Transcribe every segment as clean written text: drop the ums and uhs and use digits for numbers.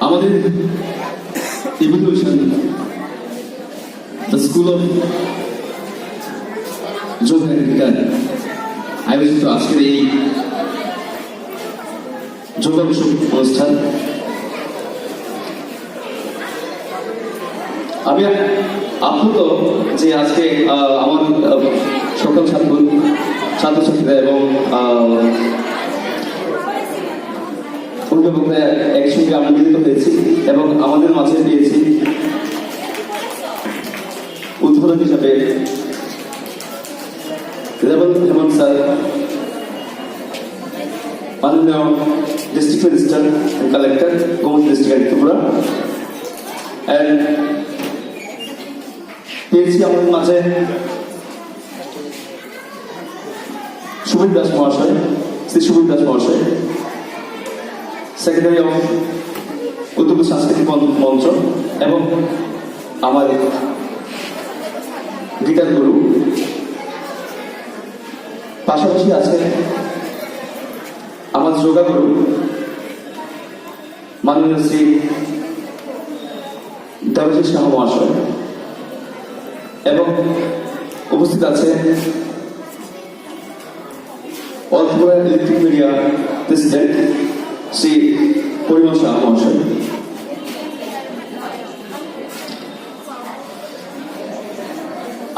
আমাদের evolution the school of যোগ and বিজ্ঞান আয়োজিত আজকের এই যোগাংশ অনুষ্ঠান আমি আপ্লুত যে আজকে আমার সকল ছাত্রছাত্রীরা এবং অভিভাবকরা একসঙ্গে আমরা মিলিত হয়েছি এবং আমাদের মাঝে পেয়েছি উদ্বোধন হিসাবে হেমন্ত স্যার, মাননীয় district magistrate and collector Gomati district Tripura, and পেয়েছি আমাদের মাঝে সুবীর দাস মহাশয়, শ্রী সুবীর দাস মহাশয়, সেক্রেটারি অফ উত্তর সাংস্কৃতিক মঞ্চ এবং আমার গিটার গুরু। পাশাপাশি আছে আমার যোগা গুরু মাননীয় শ্রী দেবজিৎ শাহ মহাশয় এবং উপস্থিত আছে all Tripura electric media president Shri Parimal Shah মহাশয়।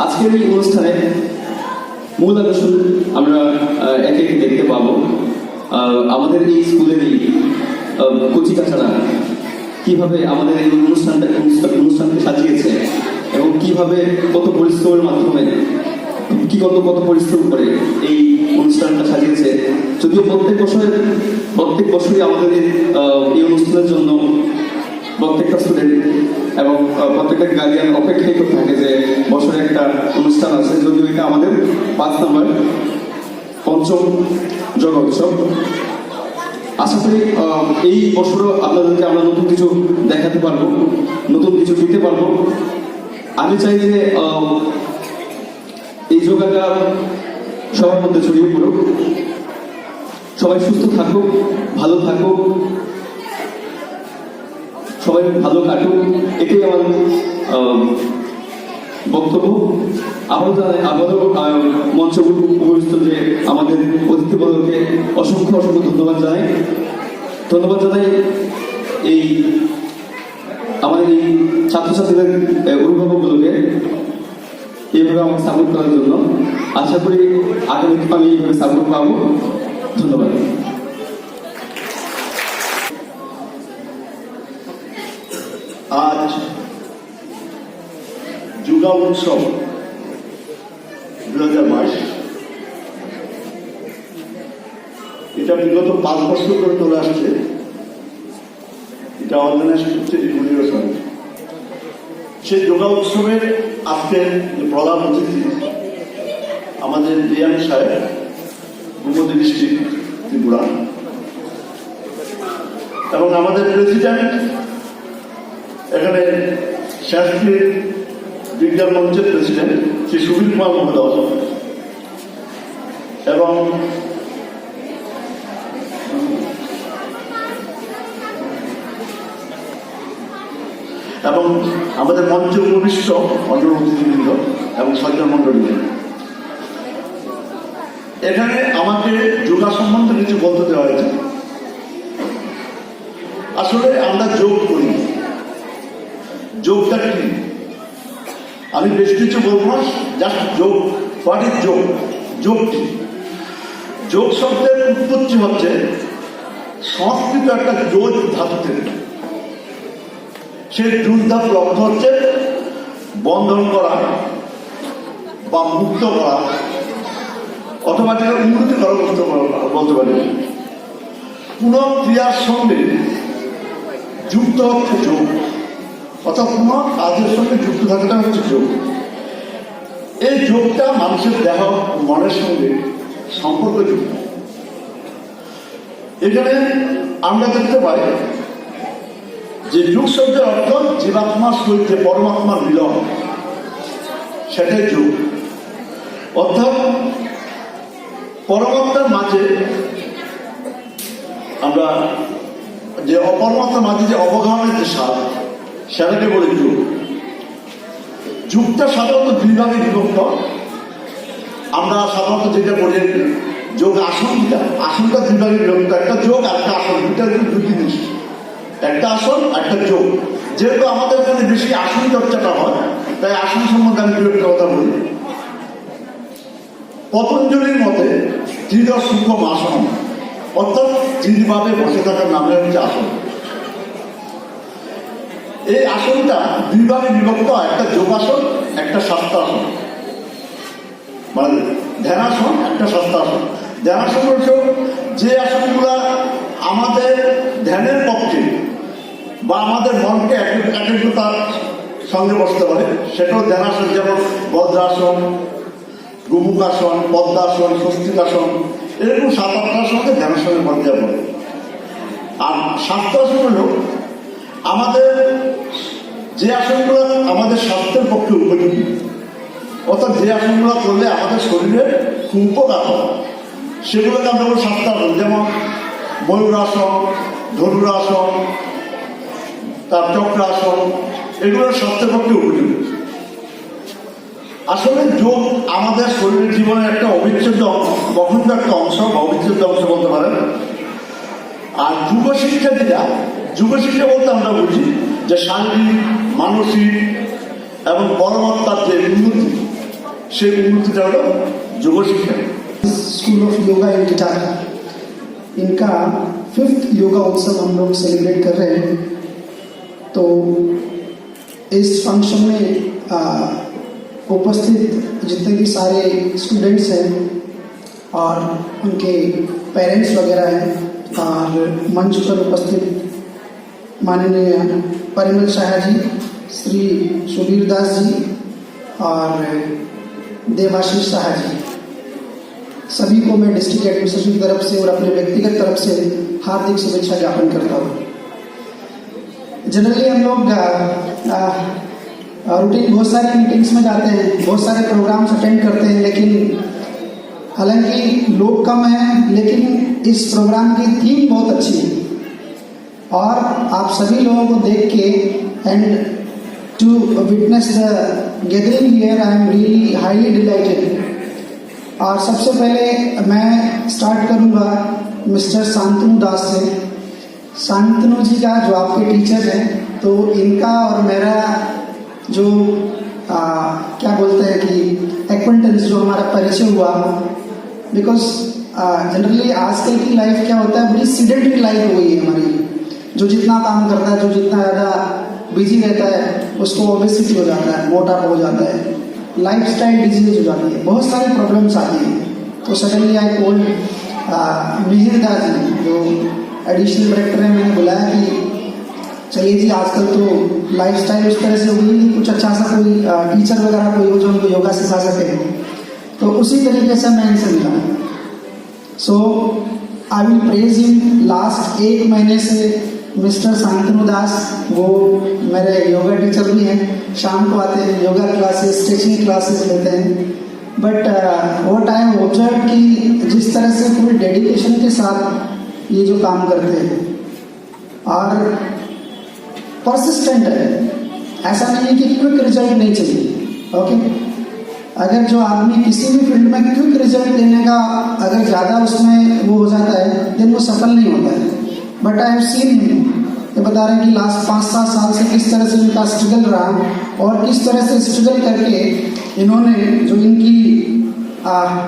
আজকের এই অনুষ্ঠানে মূল আকর্ষণ আমরা একে একে দেখতে পাবো। আমাদের এই স্কুলেরই কচি কাছাড়া কিভাবে আমাদের এই অনুষ্ঠানকে সাজিয়েছে এবং কিভাবে কত পরিশ্রমের মাধ্যমে কত পরিশ্রম করে এই অনুষ্ঠানটা সাজিয়েছে। যদিও প্রত্যেক বছরই আমাদের এই অনুষ্ঠানের জন্য প্রত্যেকটা স্টুডেন্ট এবং প্রত্যেকটা গার্ডিয়ান অপেক্ষাই করে থাকে যে বছরে একটা অনুষ্ঠান আছে, যদিও এটা আমাদের 5 নম্বর পঞ্চম যোগা উৎসব। আশা করি এই বছরও আপনাদেরকে আমরা নতুন কিছু দেখাতে পারবো, নতুন কিছু দিতে পারবো। আমি চাই যে এই যোগাটা সবার মধ্যে ছড়িয়ে পড়ুক, সবাই সুস্থ থাকুক, ভালো থাকুক, সবাই ভালো কাটুক, এটাই আমার বক্তব্য। আবারও মঞ্চ উপস্থিত যে আমাদের অতিথিবর্গকে অসংখ্য ধন্যবাদ জানাই এই আমাদের এই ছাত্রছাত্রীদের অভিভাবকগুলোকে এইভাবে আমাকে সাপোর্ট করার জন্য। আশা করি আগামীতে আমি এইভাবে সাপোর্ট পাবো। ধন্যবাদ। আজ যোগা উৎসব 2022 এটা বিগত 5 বছর ধরে চলে আসছে। এটা অর্গানাইজ করছে ত্রিপুরীয় সঙ্গে। সেই যোগা উৎসবের আজকের প্রধান অতিথি আমাদের ডিএম সাহেব, গোমতী ডিস্ট্রিক্ট ত্রিপুরা, এবং আমাদের প্রেসিডেন্ট এখানে সংস্কৃত বিজ্ঞান মঞ্চের প্রেসিডেন্ট শ্রী সুবীর কুমার মহোদয় এবং আমাদের মঞ্চে উপবিষ্ট অন্য অতিথিবৃন্দ এবং সজ্জন মন্ডলী। এখানে আমাকে যোগা সম্বন্ধে কিছু বলতে দেওয়া হয়েছে। আসলে আমরা যোগ করি, যোগটা কি আমি বেশ কিছু বলবো না, জাস্ট যোগ। হোয়াট ইজ যোগ? যোগ কি? যোগ শব্দের উৎপত্তি হচ্ছে সংস্কৃত একটা যোগ ধাতু থেকে। সেই যোগ ধাতুর অর্থ হচ্ছে বন্ধন করা বা মুক্ত করা, অথবা যেটা উন্নতি করা বলতে পারি। কোন ক্রিয়ার সঙ্গে যুক্ত হচ্ছে যোগ, অর্থাৎ কোন কাজের সঙ্গে যুক্ত থাকাটা হচ্ছে যোগ। এই যোগটা মানুষের দেহ মনের সঙ্গে সম্পর্কযুক্ত। এখানে আমরা দেখতে পাই যে যোগ শব্দের অর্থ জীবাত্মার সহিত পরমাত্মার মিলন, সেটাই যোগ। অর্থাৎ পরমাত্মার মাঝে আমরা যে অপরমাত্রার মাঝে যে অবগাহনের যে স্বাদ, সেটাকে বলে যুগ। যুগটা সাধারণত দুই ভাগে বিভক্ত। আমরা সাধারণত যেটা বলি যোগ আসনটা, আসনটা দুই ভাগে বিভক্ত, একটা যোগ আর একটা আসন, দুটা দুই জিনিস, একটা আসন একটা যোগ। যেহেতু আমাদের এখানে বেশি আসন চর্চাটা হয়, তাই আসন সম্বন্ধে আমি দু একটা কথা বলি। পতঞ্জলির মতে ত্রিদশ সূক্ষ্ম আসন, অর্থাৎ যিনিভাবে বসে থাকার নামে হচ্ছে আসন। এই আসনটা দুই ভাগে বিভক্ত, একটা যোগাসন একটা শাস্ত্রাসন, মানে ধ্যানাসন একটা শাস্ত্রাসন। ধ্যানাসন হচ্ছে যে আসনগুলা আমাদের ধ্যানের পক্ষে বা আমাদের মনকে একাগ্রতার সঙ্গে বসতে পারে, সেটাও ধ্যানাসন। যেমন বজ্রাসন, গোমুখাসন, পদ্মাসন, স্বস্তিকাসন, এরকম 7-8টার সঙ্গে ধ্যানাসনের মধ্যে পড়ে। আর শাস্ত্রাসন হল আমাদের যে আসনগুলো আমাদের স্বাস্থ্যের পক্ষে উপযোগী, অর্থাৎ যে আসনগুলো করলে আমাদের শরীরে খুব উপকার হয়, সেগুলোকে আমরা বলি শাস্ত্রাসন। যেমন ময়ূরাসন, ধনুরাসন, তার চক্রাসন, এগুলো স্বাস্থ্যের পক্ষে উপযোগী। আসলে যোগ আমাদের শরীরের জীবনের একটা অবিচ্ছেদ্য গঠন একটা অংশ বা অবিচ্ছেদ্য অংশ বলতে পারেন। আর যুগশিক্ষা যেটা, যুগশিক্ষা বলতে আমরা বুঝি যে শারীরিক, মানসিক এবং পরমাত্মার যে উন্নতি, সেই উন্নতিটা হলো যুগশিক্ষা। School of yoga and guitar, इनका 5th योगा उत्सव हम लोग सेलिब्रेट कर रहे हैं। तो इस फंक्शन में उपस्थित जितने भी सारे स्टूडेंट्स हैं और उनके पेरेंट्स वगैरह हैं, और मंच पर उपस्थित माननीय परिमल शाह जी, श्री सुधीर दास जी और देवाशीष शाह जी, सभी को मैं डिस्ट्रिक्ट एडमिनिस्ट्रेशन की तरफ से और अपने व्यक्तिगत तरफ से हार्दिक शुभेच्छा ज्ञापन करता हूँ। जनरली हम लोग रूटीन बहुत सारे मीटिंग्स में जाते हैं, बहुत सारे प्रोग्राम्स अटेंड करते हैं, लेकिन हालांकि लोग कम हैं, लेकिन इस प्रोग्राम की थीम बहुत अच्छी है और आप सभी लोगों को देख के and to witness the gathering here I am really highly delighted. और सबसे पहले मैं स्टार्ट करूंगा मिस्टर शांतनु दास से। शांतनु जी का जो आपके टीचर हैं, तो इनका और मेरा जो क्या बोलते हैं कि एक्वेंटेंस, जो हमारा परिचय हुआ, बिकॉज जनरली आजकल की लाइफ क्या होता है, बड़ी सीडेंटरी लाइफ हो गई है हमारी। जो जितना काम करता है, जो जितना ज़्यादा बिजी रहता है, उसको ओबेसिटी हो जाता है, मोटापा हो जाता है, लाइफस्टाइल डिजीज हो जाती है, बहुत सारी प्रॉब्लम्स आती हैं। तो suddenly I called Mihir Das ji, जो एडिशनल डायरेक्टर है, मैंने बुलाया कि चलिए जी, आजकल तो लाइफस्टाइल उस तरह से हो गई, कुछ अच्छा सा कोई टीचर वगैरह कोई हो जो उनको योगा सिखा सके। तो उसी तरीके से मैं इनसे मिला। So I will praise him. Last 1 महीने से मिस्टर शांतनु दास, वो मेरे योगा टीचर भी हैं, शाम को आते हैं, योगा क्लासेस, स्ट्रेचिंग क्लासेस लेते हैं। But what I have observe कि जिस तरह से पूरे डेडिकेशन के साथ ये जो काम करते हैं और परसिस्टेंट है, ऐसा नहीं है कि क्विक रिजल्ट नहीं चाहिए। ओके, अगर जो आदमी किसी भी फील्ड में क्विक रिजल्ट देने का अगर ज़्यादा उसमें वो हो जाता है, देन वो सफल नहीं होता है। But I have seen him, ये बता रहे हैं कि लास्ट 5-7 साल से किस तरह से इनका स्ट्रगल रहा और किस तरह से स्ट्रगल करके इन्होंने जो इनकी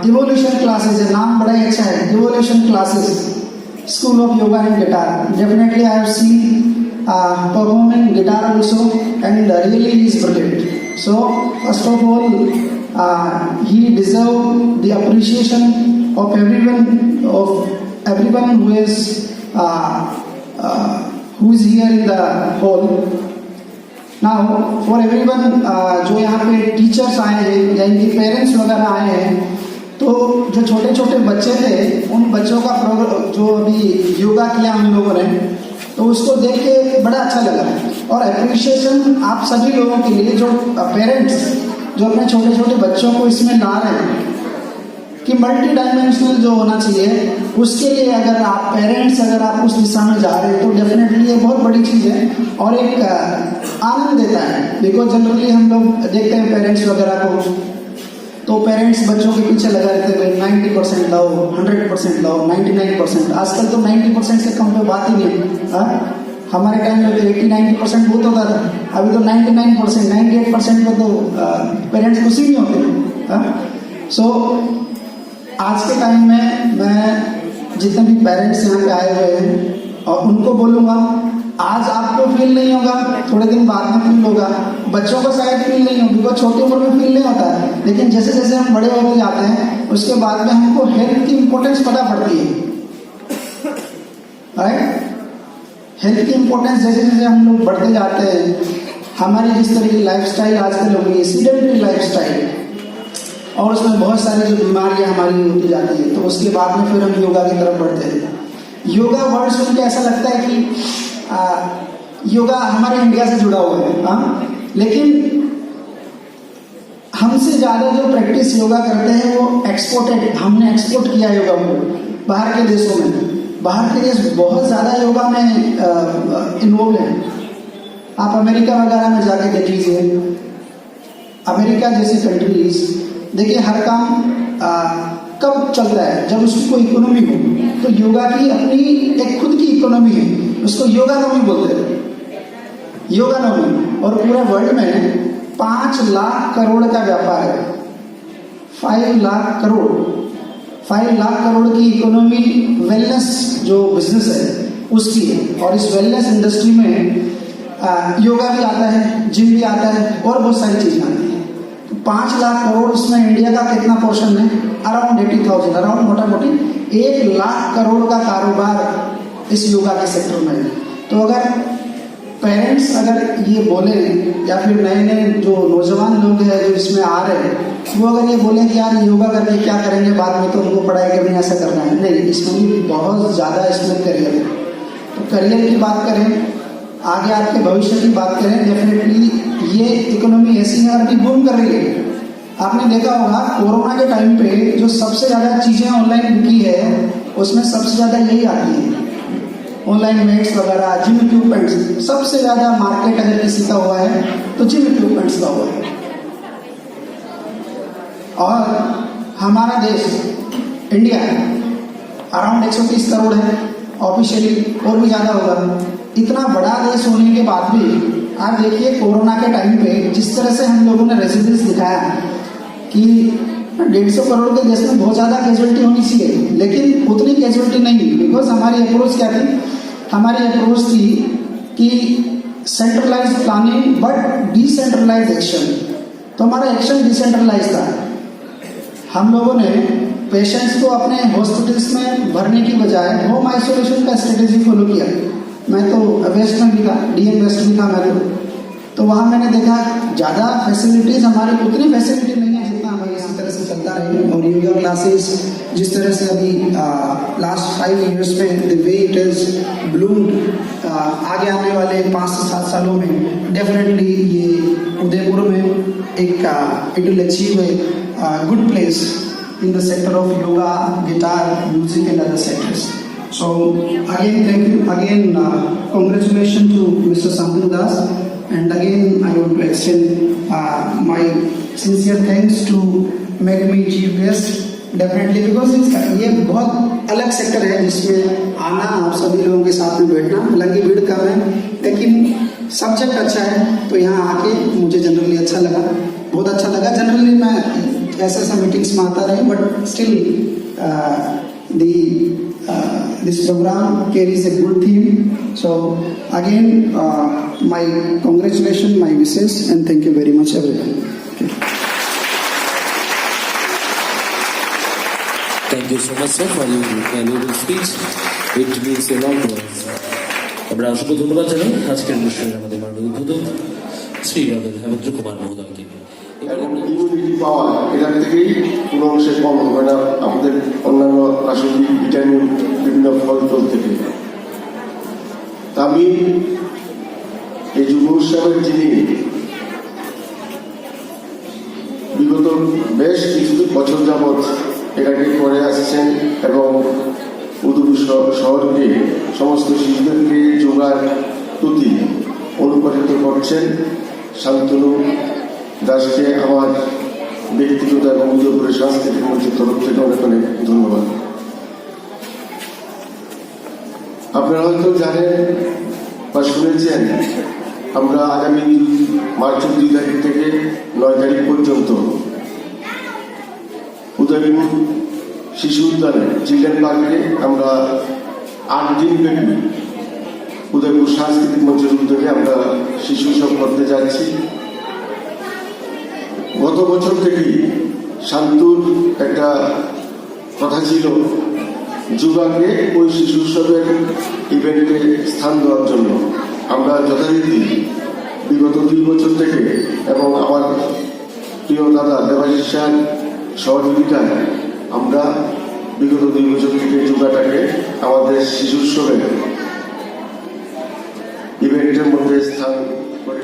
इवोल्यूशन क्लासेस है, नाम बड़ा ही अच्छा है, evolution classes, school of yoga and guitar. Definitely I have seen performing guitar also, and really he is brilliant. So first of all, he deserves the appreciation of everyone who is here in the hall. Now for everyone जो यहाँ पे teachers आए हैं या इनके parents वगैरह आए हैं, तो जो छोटे छोटे बच्चे थे, उन बच्चों का जो अभी योगा किया हम लोगों ने, तो उसको देख के बड़ा अच्छा लगा। और अप्रिशिएशन आप सभी लोगों के लिए, जो पेरेंट्स जो अपने छोटे छोटे बच्चों को इसमें ला रहे हैं, कि मल्टी डायमेंशनल जो होना चाहिए उसके लिए अगर आप पेरेंट्स अगर आप उस दिशा में जा रहे हैं तो डेफिनेटली ये बहुत बड़ी चीज़ है और एक आनंद देता है। बिकॉज जनरली हम लोग देखते हैं पेरेंट्स वगैरह को, तो पेरेंट्स बच्चों के पीछे लगा रहते हैं 90% लाओ, 100% लाओ, 99%। आजकल तो 90% से कम पे बात ही नहीं है। हाँ? हमारे टाइम में तो 80-90% बहुत होता था, अभी तो 99%, 98% में तो पेरेंट्स खुशी नहीं होते। सो आज के टाइम में मैं जितने भी पेरेंट्स यहाँ पे आए हुए हैं और उनको बोलूँगा, आज आपको फील नहीं होगा, थोड़े दिन बाद में फील होगा, बच्चों को शायद फील नहीं होगा बिकॉज छोटी उम्र में फील नहीं होता है, लेकिन जैसे जैसे हम बड़े होते जाते हैं उसके बाद में हमको हेल्थ की इम्पोर्टेंस पता पड़ती है। राइट? हेल्थ की इम्पोर्टेंस जैसे जैसे हम लोग बढ़ते जाते हैं, हमारी जिस तरह की लाइफस्टाइल आजकल हो गई है, सीडेंटरी लाइफस्टाइल, और उसमें बहुत सारी जो बीमारियां हमारी होती जाती है, तो उसके बाद में फिर हम योगा की तरफ बढ़ते हैं। योगा वर्ड सुन के ऐसा लगता है कि योगा हमारे इंडिया से जुड़ा हुआ है। हाँ? लेकिन हमसे ज़्यादा जो प्रैक्टिस योगा करते हैं वो एक्सपोर्टेड, हमने एक्सपोर्ट किया योगा को बाहर के देशों में। बाहर के देश बहुत ज़्यादा योगा में इन्वॉल्व हैं। आप अमेरिका वगैरह में जाके देख लीजिए, अमेरिका जैसी कंट्रीज, देखिए हर काम कब चलता है, जब उसकी कोई इकोनॉमी हो। तो योगा की अपनी एक खुद की इकोनॉमी है, उसको योगा नॉमी बोलते हैं, योगा नॉमी। और पूरे वर्ल्ड में 5 लाख करोड़ का व्यापार है, 5 लाख करोड़, 5 लाख करोड़ की इकोनॉमी वेलनेस जो बिजनेस है उसकी है। और इस वेलनेस इंडस्ट्री में योगा भी आता है, जिम भी आता है और बहुत सारी चीज़ें आती हैं। तो 5 लाख करोड़, उसमें इंडिया का कितना पोर्शन है? अराउंड 80,000, अराउंड मोटा मोटी 1 लाख करोड़ का कारोबार इस योगा के सेक्टर में है। तो अगर पेरेंट्स अगर ये बोले या फिर नए नए जो नौजवान लोग हैं जो इसमें आ रहे हैं, वो अगर ये बोले कि यार योगा करके क्या करेंगे, बाद में तो उनको पढ़ाई करनी ऐसा करना है, नहीं, इसमें भी बहुत ज़्यादा इसमें करियर है। तो करियर की बात करें, आगे आपके भविष्य की बात करें, डेफिनेटली ये इकोनॉमी ऐसी है अभी बूम कर रही है। आपने देखा होगा कोरोना के टाइम पे जो सबसे ज़्यादा चीज़ें ऑनलाइन बिकी है उसमें सबसे ज़्यादा यही आती है, ऑनलाइन मेट्स वगैरह, जिम इक्विपमेंट्स। सबसे ज़्यादा मार्केट अगर किसी का हुआ है तो जिम इक्विपमेंट्स का हुआ है। और हमारा देश इंडिया अराउंड 130 करोड़ है ऑफिशियली, और भी ज़्यादा होगा। इतना बड़ा देश होने के बाद भी आप देखिए कोरोना के टाइम पे जिस तरह से हम लोगों ने रेजिडेंस दिखाया कि 150 करोड़ के देश में बहुत ज़्यादा कैजुअलिटी होनी चाहिए, लेकिन उतनी कैजुअलिटी नहीं हुई। बिकॉज हमारी अप्रोच क्या थी? हमारी अप्रोच थी कि centralize planning but decentralize action. तो हमारा एक्शन डिसेंट्रलाइज था। हम लोगों ने पेशेंट्स को अपने हॉस्पिटल्स में भरने की बजाय होम आइसोलेशन का स्ट्रेटेजी फॉलो किया। मैं तो वेस्ट में भी था, डीएम वेस्ट भी था मैं तो वहाँ मैंने देखा ज़्यादा फैसिलिटीज़, हमारी उतनी फैसिलिटी नहीं है जितना हमारे इसी तरह से चलता रहे। और योगा क्लासेस जिस तरह से अभी लास्ट 5 इयर्स में the way it is bloomed, आगे आने वाले 5 से 7 सालों में डेफिनेटली ये उदयपुर में एक it will achieve a good place in the sector of yoga, guitar, music and other sectors. So again, thank you. Again, congratulations to Mr. Sambhu Das. And again, I want to extend my sincere thanks to make me chief guest. Definitely because ये बहुत अलग sector है जिसमें आना, आप सभी लोगों के साथ में बैठना, हालांकि भीड़ कम है लेकिन सब्जेक्ट अच्छा है। तो यहाँ आके मुझे जनरली अच्छा लगा, बहुत अच्छा लगा। जनरली मैं ऐसे मीटिंग्स में आता रहे, but still this program carries a good theme. So again my congratulation, my wishes and thank you very much everyone. Thank you so much, sir, for your valuable speech. It means a lot to us. আমরা অসংখ্য ধন্যবাদ জানাই আজকের অনুষ্ঠানে আমাদের মাননীয় উদ্বোধক শ্রী হেমেন্দ্র কুমার মহোদয়কে। ইমিউনিটি পাওয়ার এখান থেকেই কোনো অংশে কম হবে না, আমাদের অন্যান্য রাসায়নিক ভিটামিন বিভিন্ন ফল ফল থেকে। আমি এই যুব উৎসবের যিনি বিগত বেশ কিছু বছর যাবৎ এটাকে করে আসছেন এবং উদয়পুর শহরকে সমস্ত শিশুদেরকে যোগার প্রতি অনুপ্রাণিত করছেন। শান্তনু দাসকে আমার ব্যক্তিগত এবং উদয়পুরের সাংস্কৃতিক মঞ্চের তরফ থেকে অনেক অনেক ধন্যবাদ। আপনারা হয়তো জানেন বা শুনেছেন, আমরা আগামী মার্চের 2 তারিখ থেকে 9 তারিখ পর্যন্ত উদয়পুর শিশু উদ্যানে চিলড্রেন পার্কে আমরা 8 দিন ব্যাপী উদয়পুর সাংস্কৃতিক মঞ্চের উদ্যোগে আমরা শিশু উৎসব করতে যাচ্ছি। গত বছর থেকেই শান্তুর একটা কথা ছিল যুগাকে ওই শিশু উৎসবের ইভেন্টে স্থান দেওয়ার জন্য। আমরা যথারীতি বিগত 2 বছর থেকে এবং আমার প্রিয় দাদা দেবাশিস স্যার সহযোগিতায় আমরা বিগত 2 বছর থেকে যুগাটাকে আমাদের শিশু উৎসবের ইভেন্টের মধ্যে স্থান করে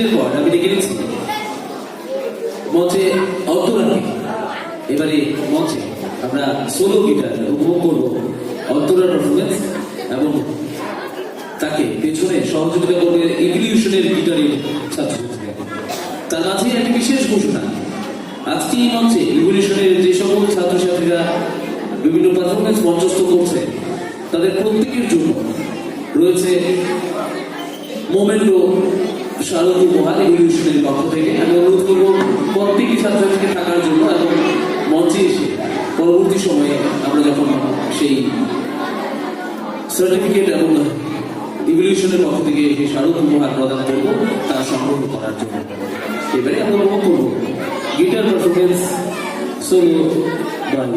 ইভলিউশনের পর আমি দেখে নিচ্ছি মঞ্চে অন্তরাকে। এবারে মঞ্চে আমরা সোলো গিটার উপভোগ করবো অন্তরার পারফরমেন্স, এবং তাকে পেছনে সহযোগিতা করবে ইভলিউশনের গিটারের ছাত্রছাত্রীরা। তার মাঝে একটি বিশেষ ঘোষণা, আজকে এই মঞ্চে ইভলিউশনের যে সকল ছাত্রছাত্রীরা বিভিন্ন পারফরমেন্স মঞ্চস্থ করছে তাদের প্রত্যেকের জন্য রয়েছে মোমেন্টো শারদ উপহার ইভলিউশনের পক্ষ থেকে। আমি অনুরোধ করবো প্রত্যেকটি ছাত্রছাত্রীকে থাকার জন্য, এবং মঞ্চে এসে পরবর্তী সময়ে আমরা যখন সেই সার্টিফিকেট এবং ইভলিউশনের পক্ষ থেকে সেই শারদ উপহার প্রদান করবো তা সংগ্রহ করার জন্য। এবারে আমরা উপভোগ করবো গিটার পারফরমেন্স সোলো বাই